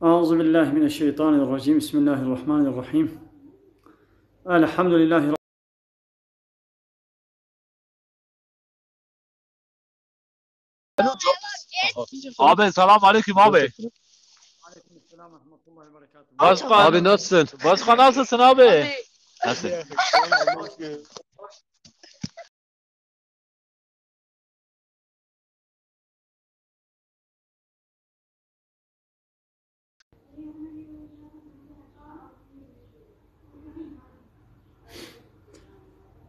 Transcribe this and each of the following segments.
أعوذ بالله من الشيطان الرجيم بسم الله الرحمن الرحيم الحمد لله رب Abi selam aleyküm abi. Aleykümselam ve rahmetullahi ve berekatuhu. Başkan, Abi nasılsın? başkan nasılsın abi? Nasıl?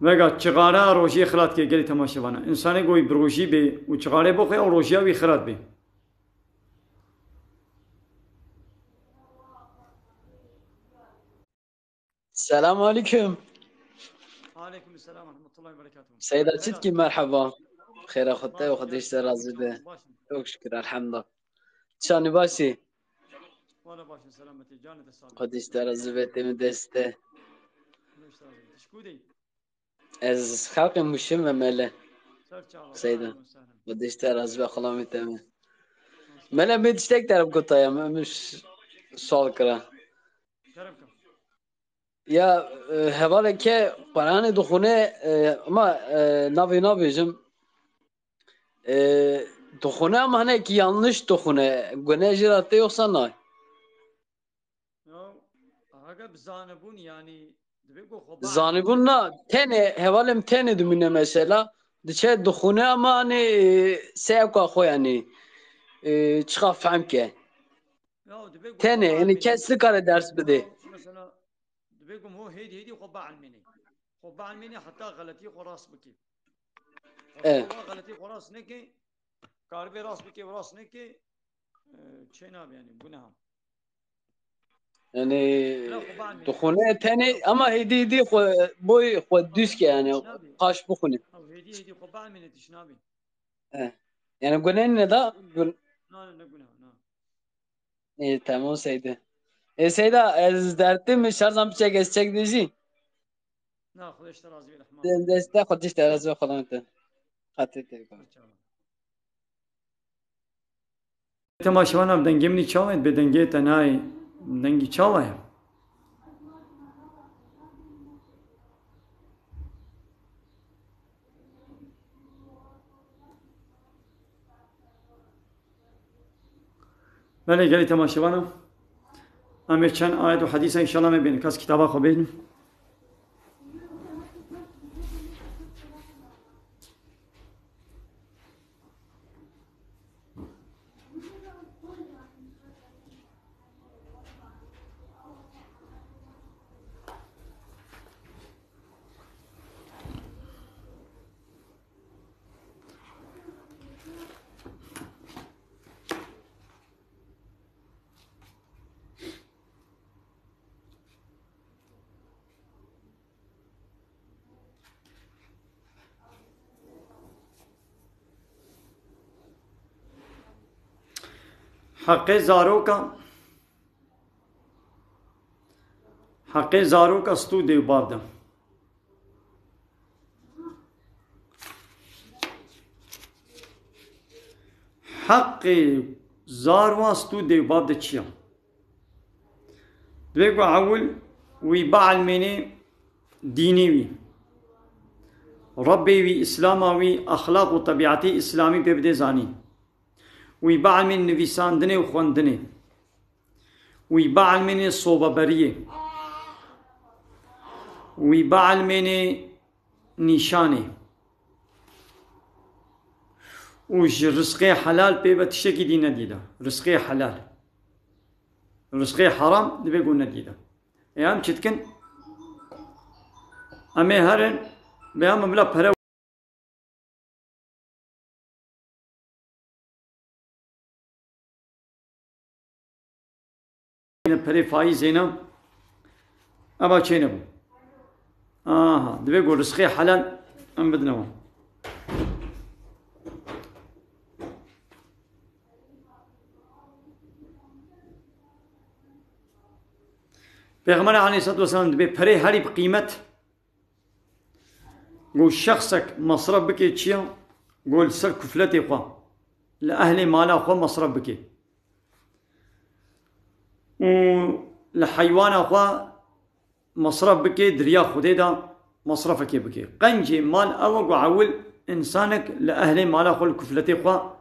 وگا چغاره روژی خلات که گلی تماشاوانه انسانی گوی بروژی به و چغاره بخواه و روژی وی خلات به Selamun aleyküm. Aleyküm selam ve rahmetullahi ve berekatuhu. Seyda Çitki merhaba. Khayra khudde ve khudişte razı de. Çok şükür elhamdülillah. Çani başı. Valla başın selameti canı da sağlık. Khudişte razı ve temi deste. Teşekkür ederim. Ez halkı muşim ve mele. Serçağla. Seyda. Khudişte razı ve khalamı temi. Mele bir diştek taraf kutayım. Ömüş sol kıra. Kerem kam. Ya hevale ke parane dukhune ama navi jim dukhune ama hani ki yanlış dukhune. Güne jirate yoksa nay. Ya aga bizanebun yani dibego khoba. Zanibun na tene hevalem tene dumine mesela diçe dukhune ama hani sevka xo yani çıka fahm ke Ya dibego tene yani kesli kare ders bide. mesela dibego هو هيدي khoba almeni. Khoba almeni hatta galati khoras biki. Evet. غلطی خلاص نه که کار به راست بکی راست نه که چه ناب yani bu ne ha? Yani dukhune tene ama hedi boy xo düz ke yani kaş bukhune. هدي خبا من تشنابي. Yani güne ne da gün نه گناه نه. tamam Seyda. Seyda ez dertim şarzam çek ez çek dizi. نه خودش ترازی الرحمن. Deste خودش تراز ve خودم te. Hatta te. تماشاوانم دنگی چاوید به دنگی تنای دنگی چاوه. ولی گلی تماشاوانم امیر چند آیت و حدیث انشالله میبینی کس کتابا خو ببینیم. حق زارو کا ستو دیو باب دا حق زارو ستو دیو باب دا چیا دویگو اول وی بعل منی دینی وی ربی وی اسلاما وی اخلاق و طبیعتی اسلامی پہ بدے زانی وی بعل من نویساندنه و خوندنه وی بعل من صوبه بریه وی بعل من نیشانه وش رزق حلال پی بتشه کی دی ندیده رزق حلال رزق حرام دی بگو ندیده ایام چتکن امی هرن بیام مبلا پره پره فایز اینا ابا چه نبو دی بگو رزق حلال ام بدنوام پیغمبر علیه الصلاة والسلام به پره هری بقیمت گو شخصك مصرف بكي چيا قول سر كفلتي خوا لأهل مالا خوا مصرف بكي و لحيوان أخوا مصرف بكي دريا خودي دا مصرفك بكي قنجي مال أوق وعول إنسانك لأهل مالا خل كفلتي خوا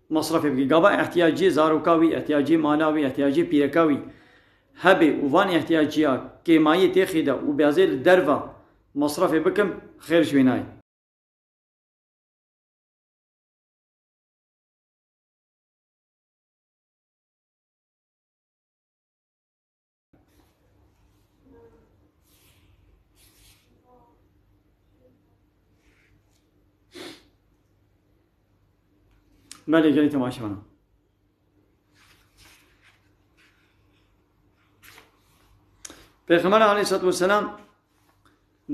مصرف بكي قابا احتياجي زاروكاوي احتياجي مالاوي احتياجي بيركاوي هبي وفان احتياجيا كيمايي تيخيدا وبيازي الدرفا مصرف بكم خير شويناي بله گلی تماشا کنم پیغمبر علیه الصلاة والسلام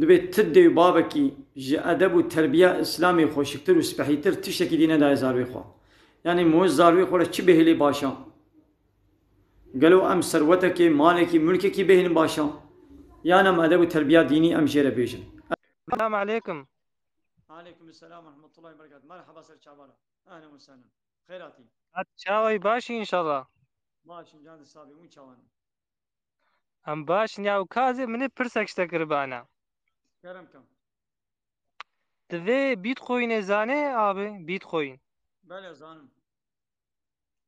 دبی تدی بابکی ج ادب و تربیه اسلامی خوشکتر و سپهیتر تشکی دینه دای زاروی خو یعنی موز زاروی خو چی بهلی باشا قالوا ام ثروتك مالك ملكك بهن باشا يعني ام ادب و تربیه دینی ام جره بیجن السلام عليكم. عليكم السلام ورحمة الله وبركاته. مرحبا سر شعبانا اهلا وسهلا خيراتي چاوي باشي ان شاء الله. ماشي جان الصابي مو چاوانا ام باش نياو كازي من برسك تقربانا كرم كم تذي بيتخوين زاني ابي بيتخوين بله زانم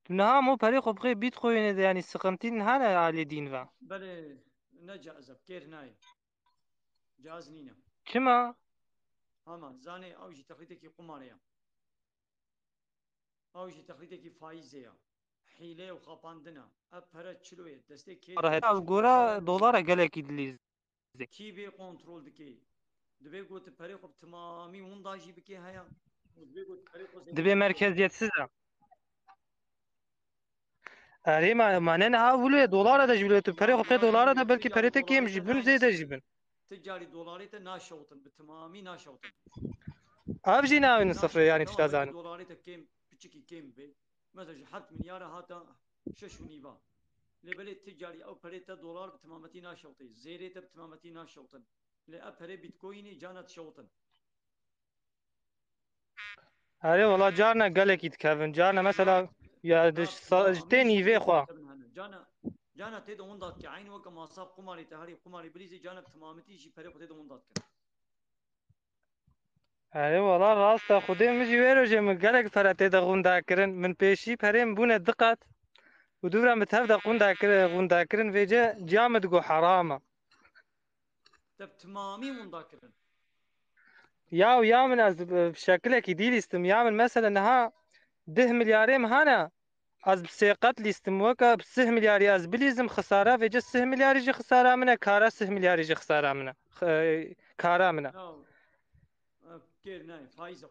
نها مو بري خو بخي بيتخوين يعني سقمتين هانا على دين فا بله نجازب كير ناي جاز نينا كما هما زاني اوجي تقليدك قماريا اوجي تقليدك فايزيا حيله وخاباندنا ابهرا چلوه دسته كير راه غورا دولار قالك دليز كي بي كنترول دكي دبي قلت بري خب تمامي ونداجي بكي هيا دبي قلت بري خو دبي مركزيت سزا اري ما معناه ها ولي دولار دا جبلت بري خو دولار دا بلكي بريتك كيم جيبن زيد جيبن تجاري دولاري ناشوتن بتمامي ناشوتن ابجي ناوي صفر يعني تشازان دولاري كيم بتشكي كيم بي مثلا حط مليار هاتا شش ونيفا لبلي تجاري او بريتا دولار بتمامتي ناشوتي زيريتا بتمامتي ناشوتن لأبري بيتكويني جانت شوتن اري والله جارنا قالك يتكفن جارنا مثلا يا تاني في خوا جانا تيد وندات كعين وك ما صاب قماري تهري قماري بريزي جانا بتمامتي شي بري تيد وندات كن اري والله راستا خودي مجي ويرو جي من قالك فراتي دا غوندا كرن من بيشي بريم بونه دقات ودورا متهفدا غوندا كرن فيجا جامد قو حرامه تمامي وندات كرن يا من از بشكلك يديل استم يا من مثلا ها 10 ملياريم هانا از بسيقات ليستم وكا بسه ملياري از بليزم خسارة فيجا 6 ملياري جي خسارة منا كارا 6 ملياري جي خسارة منا كارا منا كير ناي فايزة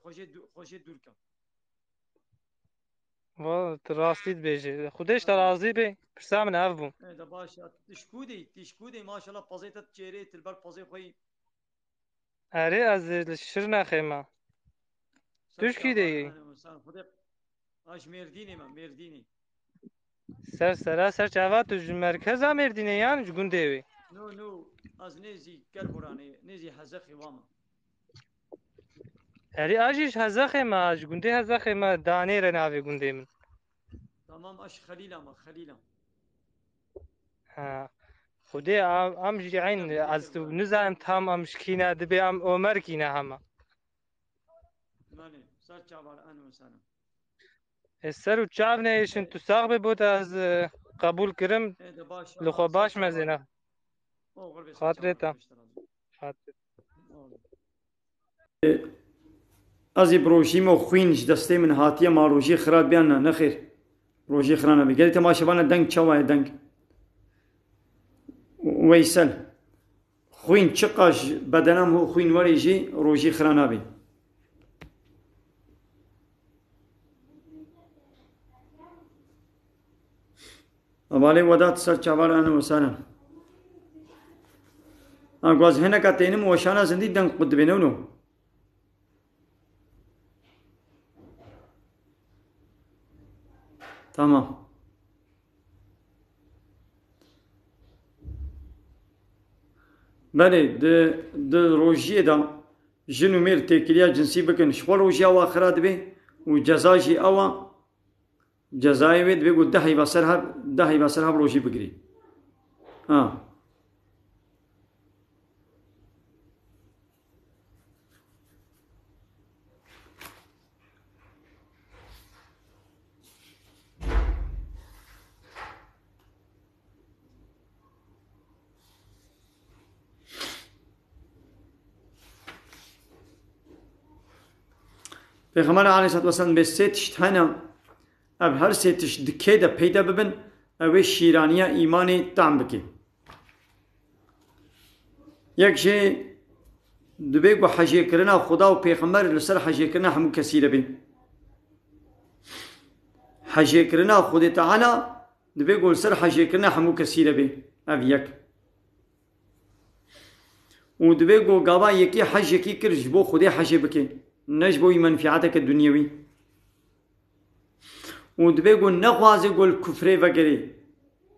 خوشي دوركا والله راستي بيجي خديش ترازي بي برسا من هفبو ده باشا تشكودي ما شاء الله بازيتا تشيري تلبر بازي خوي اري از الشرنا خيمة تشكي دي اش مرديني ما مرديني سر چاوات مرکز مردینه یان جگون دیوی نو از نيزي كربوراني نيزي حزخي واما اری آجیش هزخه ما جگونده هزخه ما دانه رناوی گونده من تمام اش خليلا ها خودی ام جعين از تو نزایم تام ام شکینا دبی ام عمر کینا هما ماني سر چاوار انا وسانا السر و چاو نیشن تو ساق بود از قبول کرم لخو باش مزنه خاطرتا ازي بروشيمو خوينش دستي من هاتيه ما روجي خراب بيانا نخير روجي خرانا بي قالت ما شبانا دنك چواي دنك ويسل خوين چقاش بدنم هو خوين وريجي روجي خرانا بي أبالي ودات سر چاوال أنا وسانا أقواز هنا كاتينم وشانا زندي دنك قد بينونو تمام بله د روجيه دا جنو مير تكليا جنسي بكن شو روجيا واخرات به وجزاجي اوا جزاي بيد بيقول دهي بسرها روجي بقري Peygamber aleyhissalatü vesselam به سه تشت هنه اب هر سه تشت دکه ده پیدا ببن او شیرانیه ایمانی طعم بکی یک شی دبی گو حجی کرنا خدا و پیغمبر لسر حجی کرنا همو کثیره بی حجی کرنا خود تعالی دبی گو لسر حجی کرنا همو کثیره بی او یک و دبی گو گابا یکی حج یکی کرج بو خودی حجی بکی نجبوي منفعتك الدنيوي ودبيقول نخوازي قول كفري وقري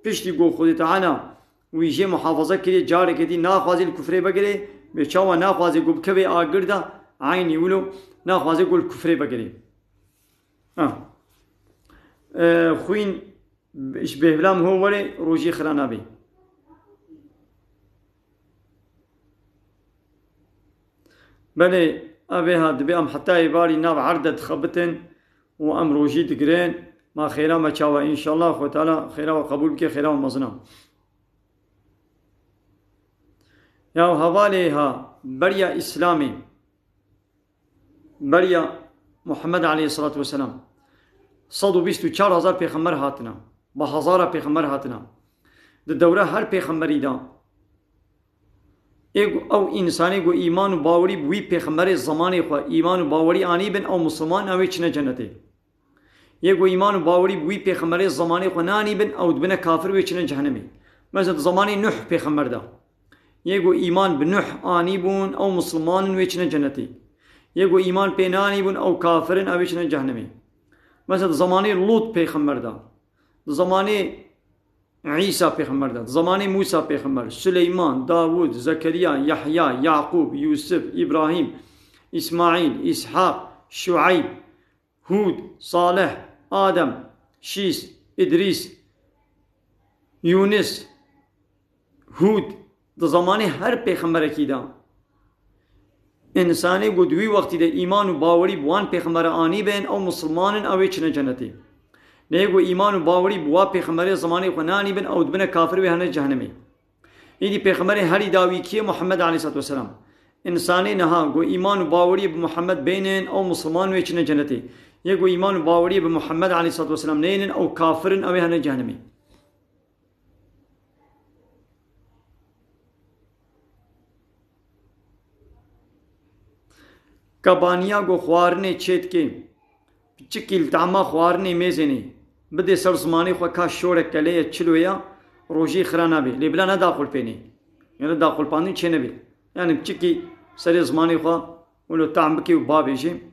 بشتي قول خودي تعالى ويجي محافظة كده جاري كده ناخوازي الكفري وقري بيشاوه ناخوازي قول بكبي آقر ده عين يولو ناخوازي قول كفري وقري خوين اش بهلام هو ولي روجي خرانا بي بلي أبي هاد بأم حتى يباري ناب عردة خبتن وأم روجي تقرين ما خيرا ما شاوى إن شاء الله أخوة تعالى خيرا وقبول بك خيرا ومزنا يا هواليها بريا إسلامي بريا محمد عليه الصلاة والسلام صدو بيستو 4000 پیغمبر هاتنا بهزارة پیغمبر هاتنا الدورة هر پیغمبری دا او انسانی گو ایمان و باوری بوی پیغمبر زمانی خو ایمان و باوری آنی بن او مسلمان اوی چنه جنته یگو ایمان و باوری بوی پیغمبر زمانی خو نانی بن او دبنه کافر وی چنه جهنمی مثلا زمانی نوح پیغمبر دا یگو ایمان بنوح آنی بون او مسلمان وی چنه جنتی یگو ایمان پینانی بون او کافرن اوی چنه جهنمی مثلا زمانی لوط پیغمبر دا زمانی عیسی پیغمبر داد زمان موسی پیغمبر سلیمان داوود زکریا یحیی یعقوب یوسف ابراهیم اسماعیل اسحاق شعیب هود صالح آدم شیس ادریس یونس هود ده زمان هر پیغمبر کی دا انسانی گودوی وقتی ده ایمان و باوری بوان پیغمبر آنی بین او مسلمانن اوی چنه جنتی نيجو إيمان وباوري بوا پیغمبر زمانه خناني بن أو دبنا كافر وهنا جهنمي يدي پیغمبر هري داوي كي محمد عليه الصلاة والسلام إنساني نها جو إيمان وباوري بمحمد بينن أو مسلمان ويشنا جنتي يجو إيمان وباوري بمحمد عليه الصلاة والسلام نين أو كافر أو هنا جهنمي كبانيا جو خوارني چيت كي چكيل تعما خوارني ميزني بدي سر زماني خو کا شورك كلي چلويا روجي خرانا بي لبلا نا داخل بيني يعني داخل باني چه نبي يعني چكي سر زماني خو ولو تعم بكي وباب يجي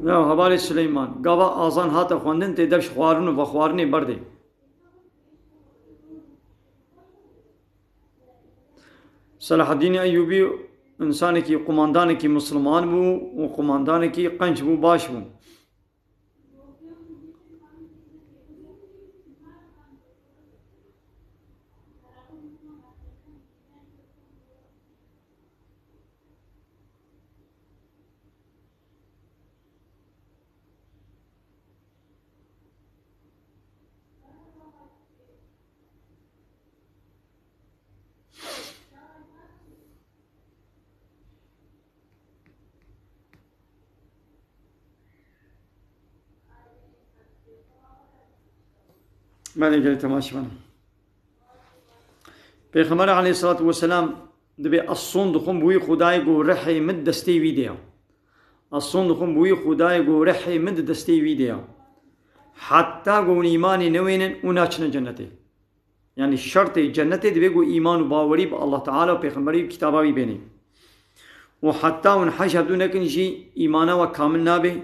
یا حوالی سلیمان گاوا آزان هات خواندن تی دبش خوارن و خوارنی برده صلاح الدین ایوبی انسانی کی قماندانی کی مسلمان بو و قماندانی کی قنج بو باش بو بعد جل تماشي بنا پیغمبر علیه الصلاة والسلام دبی الصون دخون بوی خدای گو رحی مد دستی ویدیا الصون دخون بوی خدای گو رحی مد دستی ویدیا حتی گو ایمانی نوینن اوناچن جنتی یعنی شرط جنتی دبی گو ایمان و باوری با الله تعالی و پیغمبری و کتاباوی بینی و حتی اون حج هدو نکن جی ایمانا و کامل نابی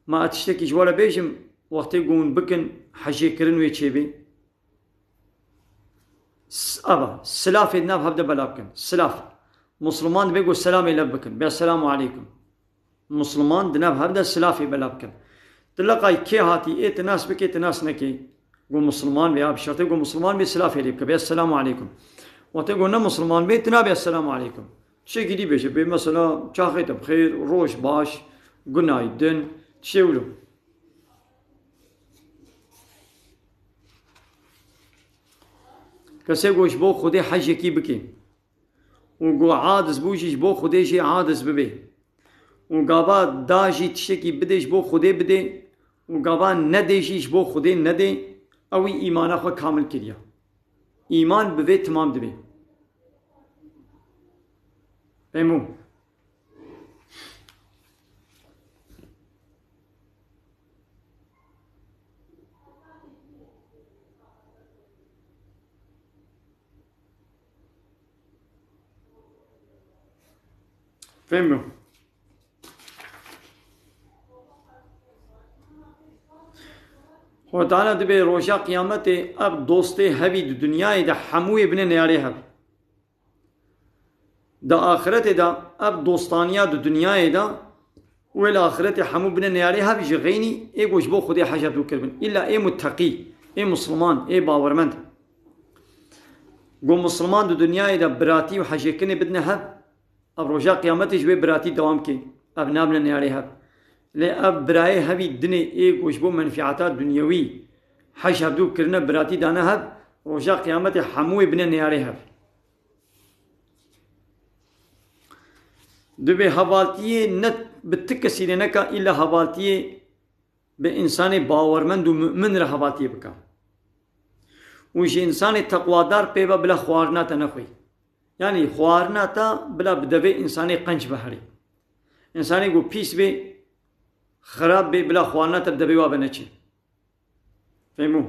ما اتشتکی جوالا بیشم وقتی گون بکن حجی کرن وی چی بی أبا سلاف الناب هبدا بلابكن سلاف مسلمان بيقول سلام يلبكن بالسلام عليكم مسلمان دناب هبدا سلاف بلابكن تلقى كي هاتي إيه تناس بكي تناس نكي قول مسلمان بيا بشرط يقول مسلمان بسلاف يلبك بالسلام عليكم وتقول نا مسلمان بيت تناب السلام عليكم شيء جديد بيجي بمثلا شاخيت بخير روش باش günaydın تشيولو کسی گوش بو خودی حج کی بکی و گو عادز بوجیش بو خودی عادز ببی و گابا داجی تشکی بدیش بو خودی بده و گابا ندیشیش بو خودی نده اوی ایمان خو کامل کریا ایمان بوی تمام دبی بمو فهمو خدا تعالی دبی روشا قیامت اب دوسته هوی دنیای ده حموی بن نیاره هب دا آخرت دا اب دوستانیا د دنیای دا ول آخرت حمو بن نیاره هب جغینی ای گوش بو خودی حجاب دو کربن الا ای متقی ای مسلمان ای باورمند گو مسلمان د دنیای دا براتی و حجکنه بدنه هب اب روشا قیامتش به براتی دوام کی اب نابن نیاره هب لی اب برای هوی دنی ای گوش بو منفعات دنیوی حجاب دو کرنه براتی دانه هب روشا قیامت حموی بن نیاره هب دبی حوالتیه نت بتکسیره نکا الا حوالتیه به انسان باورمند و مؤمن را حوالتیه بکا وش انسان تقوادار پیوا بلا خوارنا تا نخوی یعنی خوارنا تا بلا بدوی انسان قنج بحری انسانی گو پیس بی خراب بی بلا خوارنا تا بدوی وابه نچی فهمو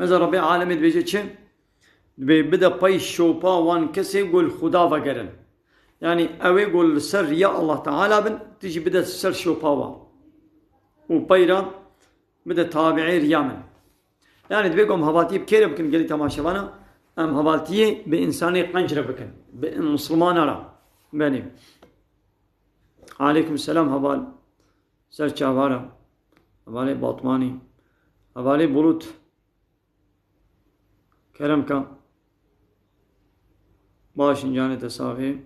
مثلا ربی عالمی بیچه چه؟ بده پای شوپا وان کسی گل خدا وگرن یعنی اوی گل سر یا الله تعالی بن تیجی بده سر شوپا وان و پایرا بده تابعی ریامن یعنی بگم حواتی بکره بکن گلی تماشاوانا ام حوالتیه به انسانی قنجره بکن به مسلمان را بنیم علیکم السلام حوال سر چاوارا حوالی باطمانی حوالی بلوت کرم کا باشن جان تصافی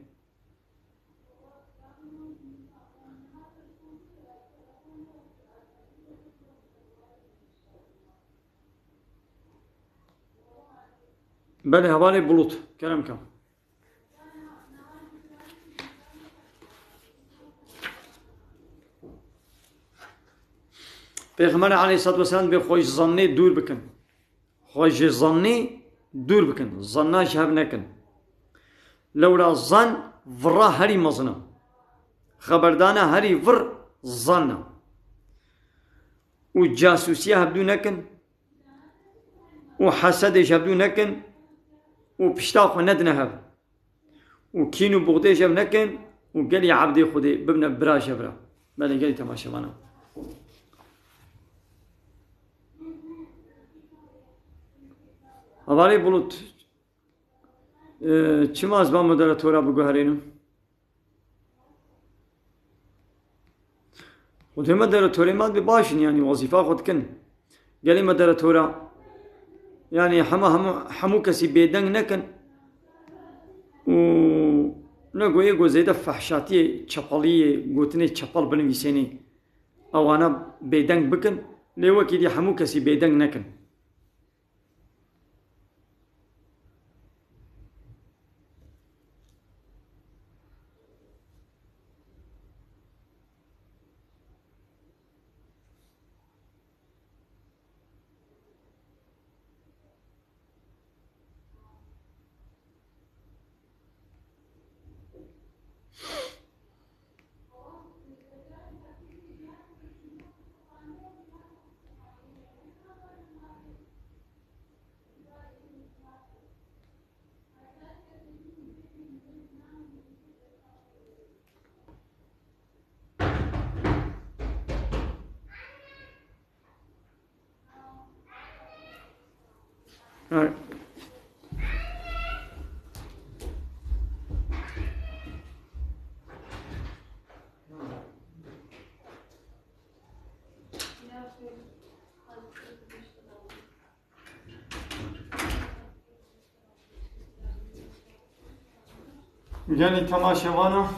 بله حوالی بلوت کرم کا پیغمبر علیه الصلاة والسلام به خوش ظنی دور بکن خوش ظنی دور بکن ظننا شهب نکن لولا ظن ورا هری مزنا خبردانا هری ور ظننا و جاسوسیه هبدو نکن و حسدش هبدو نکن و پشتاق ندنه هب و کینو بغدش هب نکن و قلی عبدی خودی ببنه براش برا بله قلی تماشا بانا حوالی بلوت چی ماز با مدراتورا بگو هرینم خود هم مدراتوری ماد بباشن یعنی وظیفه خود کن گلی مدراتورا یعنی همو کسی بیدنگ نکن و نگویه گو زیده فحشاتی چپالی گوتنی چپال بنویسینی اوانا بیدنگ بکن لیوکی دی همو کسی بیدنگ نکن آره. یعنی تماشاوانا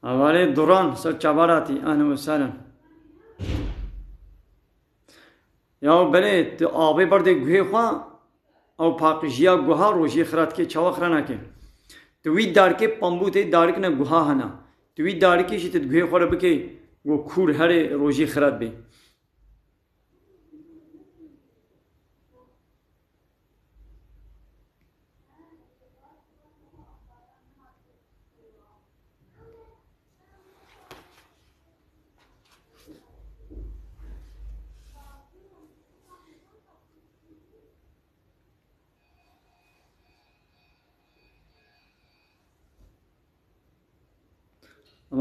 حواله دوران سر چباراتی اهلا وسهلا یا بله آبی برده گوه خواه او پاقشیا گوها روشی خرات که چاوا خرانا که توی دار که پامبوته دارک نه گوها هنا توی دار که شیت گوه خوره بکه گو کور هر روشی خرات بی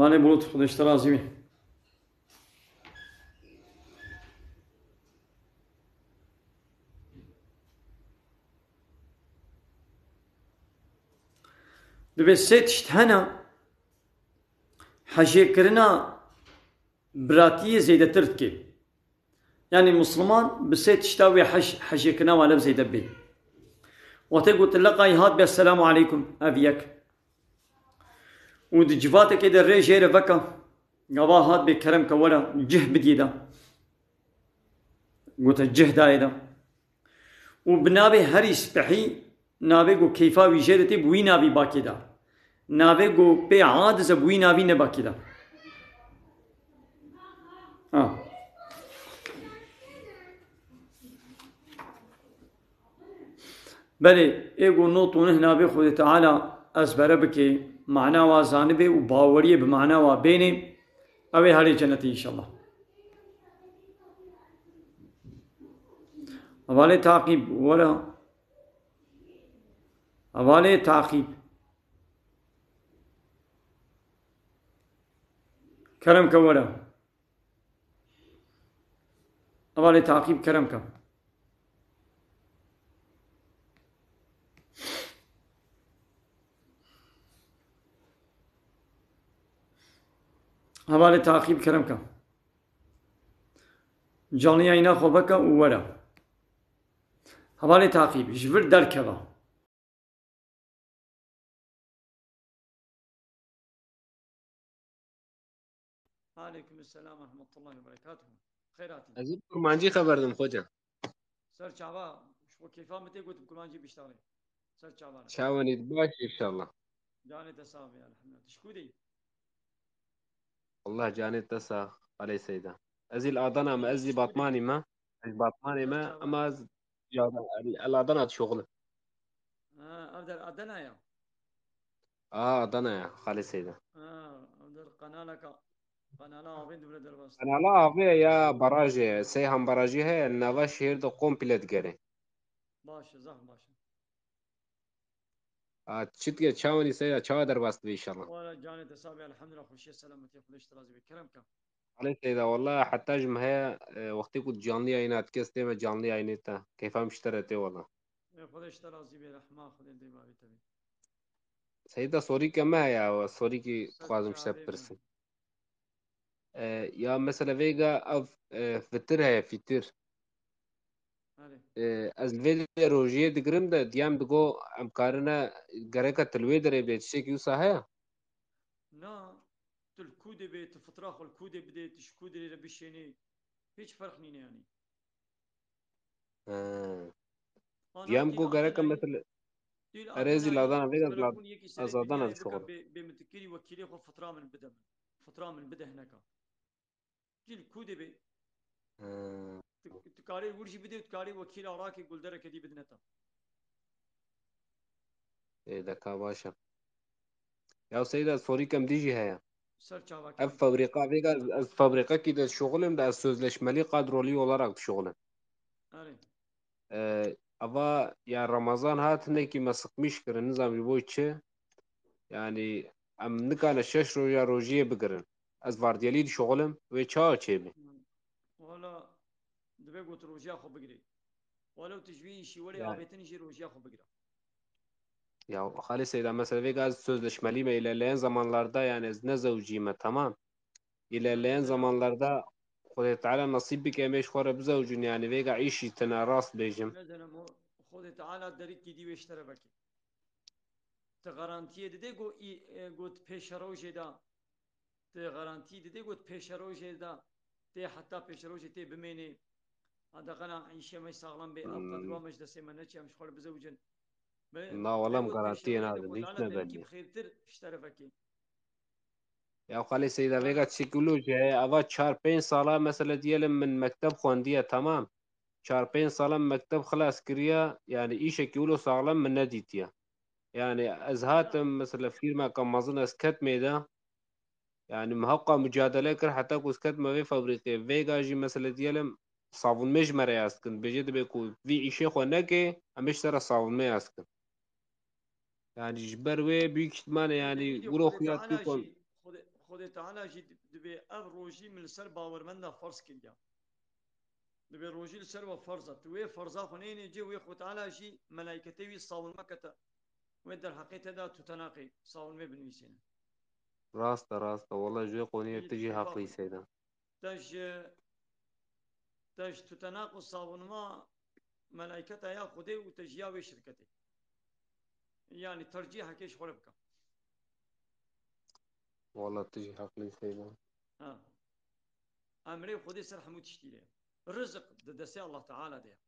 Vale Bulut خودش ترازی می دبی ست هنا حجی کرنا براتی زیده ترد که یعنی مسلمان بست شتاوي حجی کرنا ولا زیده بی وقتی قلت لقای هات به السلام علیکم ابیک ود جواتك كده الريش هيرا فكا قضا هات بكرم كولا جه بديدا قلت الجه دايدا وبنابي هريس بحي نابي قو كيفا ويجيرتي بوي نابي باكيدا نابي قو بي عادز بوي نابي نباكيدا بله ايقو نوطو نهنا بي خود تعالى ازبره بكي معنى وزانبه وباوريه بمعنى وبينه اوي هاري جنتي ان شاء الله حوالي تعقيب ولا حوالي تعقيب كرم كولا حوالي تعقيب كرم كم حواله تعقیب کرم کن جانی اینا خوبه که اوورا حواله تعقیب جور در کبا علیکم السلام ورحمة الله وبركاته خيراتي از این کرمانجی خبردم خوجا سر چاوا شو کیفا متی گوت کرمانجی بیشتره سر چاوا شاونید باش انشالله جانی تصاوی الحمد تشکودی والله جاني تسا علي سيدا ازي الأذان ما ازي باطماني ما باطماني ما اما الأذان شغله افضل ادنا يا أذان يا خالي سيدا افضل قنالك قنالا وين دبل دربست أنا لا أبي يا براجي سيهم براجي هي النوا شهر دو قوم بلاد جري باش زخم باش تشتكي تشاوني سيدا تشاو دربست إن شاء الله ولا جاني تصاوي الحمد لله خوشي سلامتي خدش ترازي بكرمك علي سيدا والله حتى جمها وقتي كنت جانلي عينات كستي ما جانلي عينتا كيف مشتريتي والله خدش ترازي برحمة خد انت ما بتبي سيدا سوري كما يا سوري كي خوازم شتاب برسن يا مثلا فيجا اف فتر هي فتر از الفيديو روجيه دقرم ده ديام دقو امكارنا غريكا تلوي دري بيت شيك يوسا هيا نا تلكودي بيت فتراخ الكودي بديت تشكودي لبشيني هيش فرق نيني يعني ديام قو غريكا مثل اريزي لادانا فيجا تلفون يكي سري ازادانا الدنيا الشغل بمتكيري وكيلي خو فترة من بدا فترة من بدا هناك كيل كودي بي تكاري ورشي بدي تكاري وكيل عراكي قول درك دي بدنتا ايه ده كاباشا يا سيدة سوري كم ديجي هيا سر çava اف فابريقا فيجا از فابريقا كي ده شغلم ده sözleşmeli kadroli olarak şغلم أري ava ya Ramazan hatine ki masıkmış kırı nizam bu içi yani ام نکانه 6 روزه روزیه بگرن از واردیالی شغلم و چا چیبه والا دبی گوت روژیا خو بگیری ولو تجوی شیوری yani آبیتنی جی روژیا خو بگیره ya Halil Seyda mesela ve gaz sözleşmeli ilerleyen zamanlarda yani ne zevcime tamam ilerleyen zamanlarda Kudratu Teala nasip bikemeş khore bzevcun yani ve işi tena rast bejim نزل خود تعالی داری کی دی وشتره بکی ته garantiye dedi go got peşeroje da te garanti dedi got peşeroje da te hatta peşeroje te bimeni hada qana işe meş sağlam be ab qadwa meclise mençi am şkhol bezewcen na be walam got garantiye peşeroje de nadim خود hiç تعالی ne deri ki belli bxirtir iştere beki ya Halil Seyda ve qana gaz psikoloji ava 4-5 sala mesela diyelim min mektep xwendiye tamam 4-5 sala mektep خلاص kiriya yani işe kilo sağlam min neditiye yani az hatem mesela firma kamazın esket meyda يعني محقق مجادله كر حتى كوسكت ما في فابريكي فيجا جي مثلا ديالم صابون مش مري اسكن بجد بيكو في شيء خناكي مش ترى صابون ما اسكن يعني جبر وي بيك مان يعني دیدی ولو خود خيات تعالی بيكون جی خود تعالی جی دبی اف روجی من سر باورمند فرض کړیا دبی روجی سر و فرضه تو فرضه خنین جی وی خود تعالی جی ملائکته وی صاول مکته و در حقیقت دا تتناقي صاول ما بنویسینه راست والله جو قونية يدي تجي حقي باخذ سيدا تج تج تتناقض صابون ما ملائكتها يا خدي وتجياوي شركتي يعني ترجيحها كيش خربك والله تجي حقي سيدا ها امري خدي سرح متشتيله رزق دسي الله تعالى ده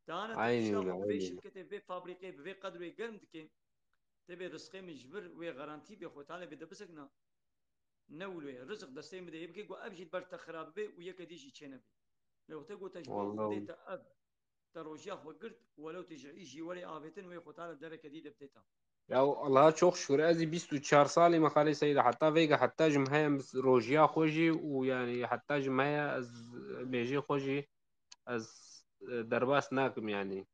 تانا عيني ولا تشتاق في عيني شركتي في فابريكي في قدر قرمتك تبي رزقي مجبر وغارانتي بخو تعالى بدبسكنا نولوي رزق دستي مدي يبقى قو ابجد برت خراب بي ويكديجي تشنبي لو تقول تجبو والله خديت اب تروجيا وقرت ولو تجعيجي ولي آفتن ويخوت على الدركة دي دبتيتا يا الله çok şükür ازي 24 سالي ما خالي سيدا حتى فيجا حتى جمهية روجيا خوجي ويعني حتى جمهية از بيجي خوجي از درباس ناكم يعني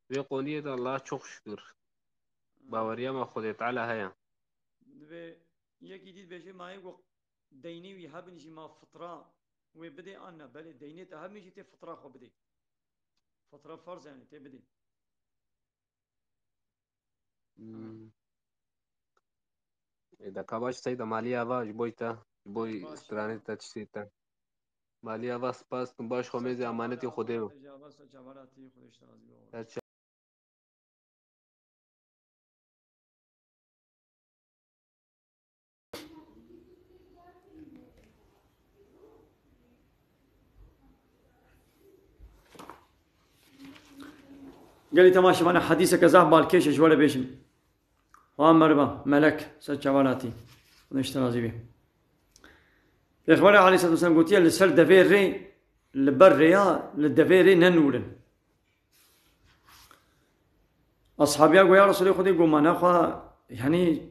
في قونية الله çok şükür باوريا ما خدت على هيا يكي ديد بيجي ما يقو ديني ويهب نجي ما فطرة وبدي أنا بل ديني تهب نجي تي فطرة خو بدي فطرة فرض يعني تي بدي إذا كباش سيدا ماليا باش بويتا بوي باش استراني تشتيتا ماليا باس باس باش خميزي أمانتي خديو تجاوز جبراتي خودش تغازي قال لي تماشي انا حديثك زاه بالكيش ولا بيشم وامر ملك سجوالاتي ونشتغل زي به الاخبار عليه الصلاه والسلام قلت يا لسر دفيري لبريا للدفيري ننولن اصحابي قالوا يا رسول الله خذي قوم انا يعني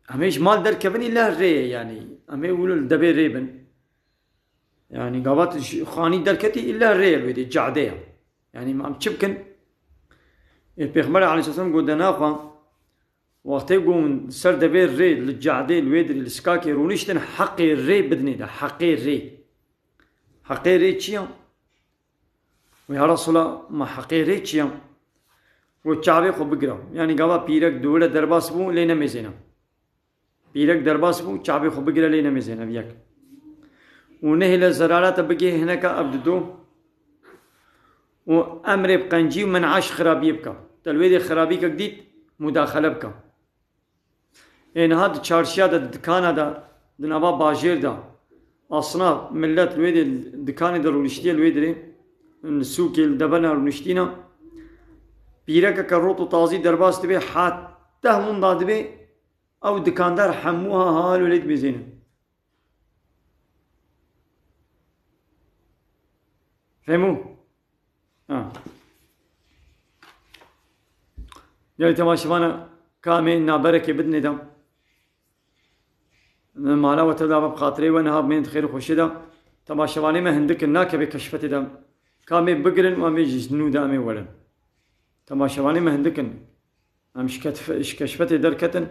هميش مال دركبني الا الري يعني همي يقولوا الدفير ريبن يعني قابات خاني دركتي الا الري الويدي جعديه يعني ما تشبكن البيغمبر عليه الصلاة والسلام قد ناخوا وقت يقوم سر دبير ري للجعدي الويدري السكاكي رونيشتن حقي الري بدني ده حقي الري تشيام ويا رسول الله ما حقي الري تشيام وتشعبي خو بقرا يعني قابا بيرك دولة درباس بو لينا ميزينا بيرك درباس بو تشعبي خو بقرا لينا ميزينا بياك ونهي للزرارات بقي هناك أبدو وأمر بقنجي ومن عاش خرابي بكا تلويدي خرابي كجديد مداخلة بكا إن هاد تشارشيا دا دكانا دا دنابا باجير دا أصناف ملت الويدي دكاني دا رونشتيا الويدري السوكي الدبنا رونشتينا بيركا كروتو تازي درباس تبي حتى هم دا تبي أو دكاندار حموها هال وليد بزينه فهموا؟ يعني تماشفانا كامي نابركي بدني دم مالا وتدا بخاطري وانا من خير خوشدا تماشفاني ما هندك الناكه بكشفتي دم كامي بقرن وامي جنو دامي ولا تماشفاني ما هندكن امش كشفتي دركتن